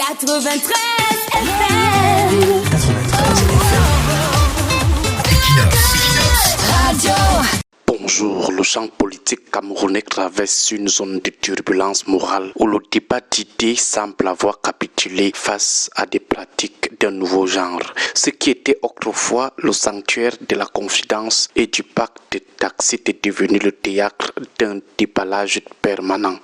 93 FM. 93 FM. Equinox Radio. Bonjour, le champ politique camerounais traverse une zone de turbulence morale où le débat d'idées semble avoir capitulé face à des pratiques d'un nouveau genre. Ce qui était autrefois le sanctuaire de la confidence et du pacte tacite est devenu le théâtre d'un déballage permanent.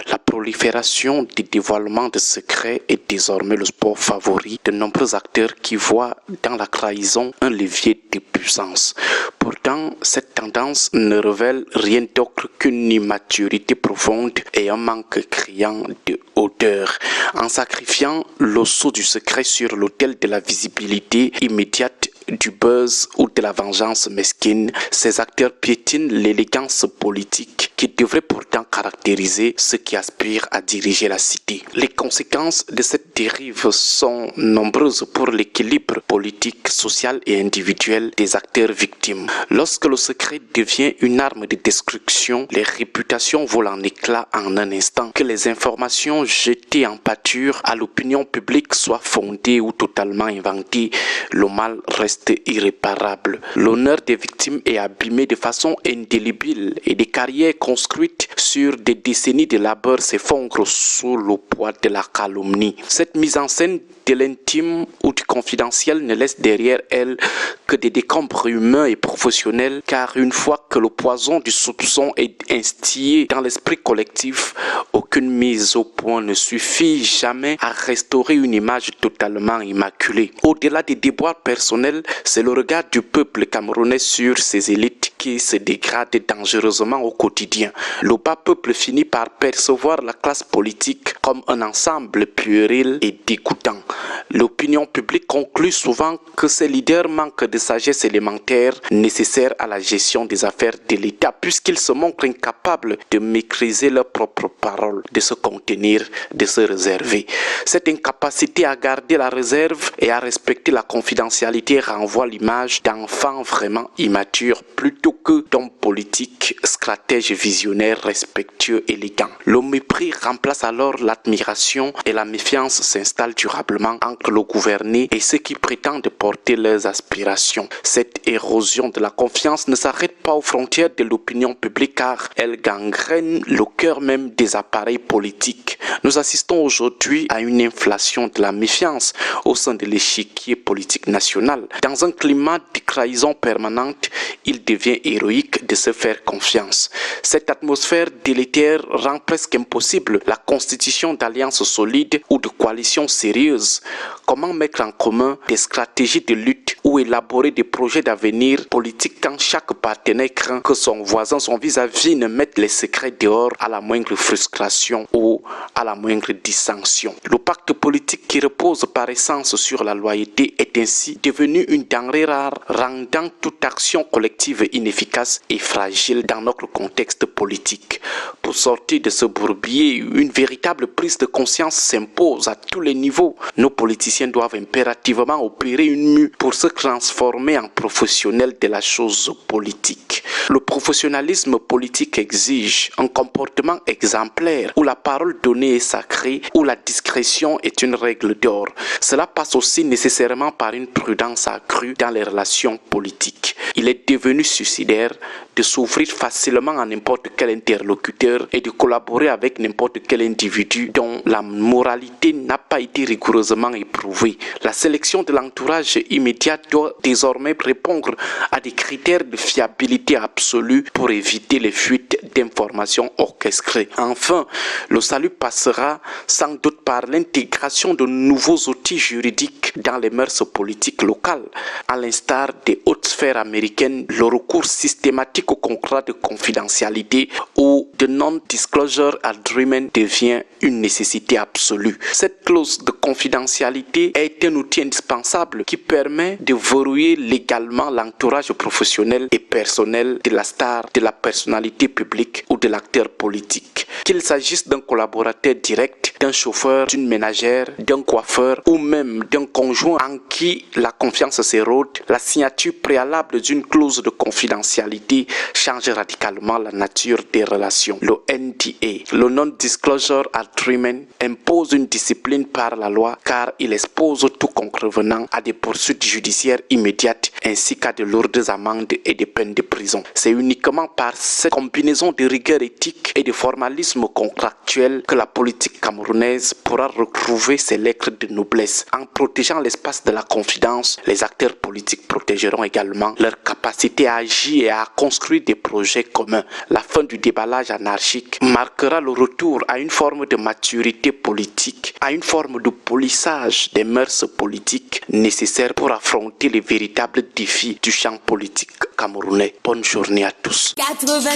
La prolifération des dévoilements de secrets est désormais le sport favori de nombreux acteurs qui voient dans la trahison un levier de puissance. Pourtant, cette tendance ne révèle rien d'autre qu'une immaturité profonde et un manque criant de hauteur. En sacrifiant l'osseau du secret sur l'autel de la visibilité immédiate, du buzz ou de la vengeance mesquine, ces acteurs piétinent l'élégance politique qui devrait pourtant caractériser ceux qui aspirent à diriger la cité. Les conséquences de cette dérive sont nombreuses pour l'équilibre politique, social et individuel des acteurs victimes. Lorsque le secret devient une arme de destruction, les réputations volent en éclats en un instant. Que les informations jetées en pâture à l'opinion publique soient fondées ou totalement inventées, le mal reste irréparable. L'honneur des victimes est abîmé de façon indélébile et des carrières construites sur des décennies de labeur s'effondrent sous le poids de la calomnie. Cette mise en scène de l'intime ou du confidentiel ne laisse derrière elle que des décombres humains et professionnels, car une fois que le poison du soupçon est instillé dans l'esprit collectif, aucune mise au point ne suffit jamais à restaurer une image totalement immaculée. Au-delà des déboires personnels, c'est le regard du peuple camerounais sur ces élites qui se dégrade dangereusement au quotidien. Le bas peuple finit par percevoir la classe politique comme un ensemble puéril et dégoûtant. L'opinion publique conclut souvent que ces leaders manquent de sagesse élémentaire nécessaire à la gestion des affaires de l'État, puisqu'ils se montrent incapables de maîtriser leurs propres paroles, de se contenir, de se réserver. Cette incapacité à garder la réserve et à respecter la confidentialité renvoie l'image d'enfants vraiment immatures plutôt que d'hommes politiques, stratèges, visionnaires, respectueux, élégants. Le mépris remplace alors l'admiration et la méfiance s'installe durablement entre le gouverné et ceux qui prétendent porter leurs aspirations. Cette érosion de la confiance ne s'arrête pas aux frontières de l'opinion publique car elle gangrène le cœur même des appareils politiques. Nous assistons aujourd'hui à une inflation de la méfiance au sein de l'échiquier politique national. Dans un climat de trahison permanente, il devient héroïque de se faire confiance. Cette atmosphère délétère rend presque impossible la constitution d'alliances solides ou de coalitions sérieuses. Comment mettre en commun des stratégies de lutte ou élaborer des projets d'avenir politique quand chaque partenaire craint que son voisin, son vis-à-vis ne mette les secrets dehors à la moindre frustration ou à la moindre dissension. Le pacte politique qui repose par essence sur la loyauté est ainsi devenu une denrée rare, rendant toute action collective inefficace et fragile dans notre contexte politique. Pour sortir de ce bourbier, une véritable prise de conscience s'impose à tous les niveaux. Nos politiciens doivent impérativement opérer une mue pour se transformer en professionnels de la chose politique. Le professionnalisme politique exige un comportement exemplaire où la parole donnée est sacrée, où la discrétion est une règle d'or. Cela passe aussi nécessairement par une prudence accrue dans les relations politiques. Il est devenu suicidaire de s'ouvrir facilement à n'importe quel interlocuteur et de collaborer avec n'importe quel individu dont la moralité n'a pas été rigoureusement éprouvée. La sélection de l'entourage immédiat doit désormais répondre à des critères de fiabilité absolue pour éviter les fuites d'informations orchestrées. Enfin, le salut passera sans doute par l'intégration de nouveaux outils juridiques dans les mœurs politiques locales. À l'instar des hautes sphères américaines, le recours systématique au contrat de confidentialité ou de non-disclosure agreement devient une nécessité absolue. Cette clause de confidentialité l'égalité est un outil indispensable qui permet de verrouiller légalement l'entourage professionnel et personnel de la star, de la personnalité publique ou de l'acteur politique. Qu'il s'agisse d'un collaborateur direct, d'un chauffeur, d'une ménagère, d'un coiffeur ou même d'un conjoint en qui la confiance s'érode, la signature préalable d'une clause de confidentialité change radicalement la nature des relations. Le NDA, le Non-Disclosure Agreement, impose une discipline par la loi car il expose tout contrevenant à des poursuites judiciaires immédiates ainsi qu'à de lourdes amendes et des peines de prison. C'est uniquement par cette combinaison de rigueur éthique et de formalisme contractuel que la politique camerounaise pourra retrouver ses lettres de noblesse. En protégeant l'espace de la confidence, les acteurs politiques protégeront également leur capacité à agir et à construire des projets communs. La fin du déballage anarchique marquera le retour à une forme de maturité politique, à une forme de polissage des mœurs politiques nécessaires pour affronter les véritables défis du champ politique camerounais. Bonne journée à tous. 93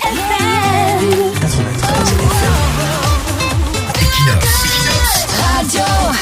FM. 93 FM. Equinox. Radio.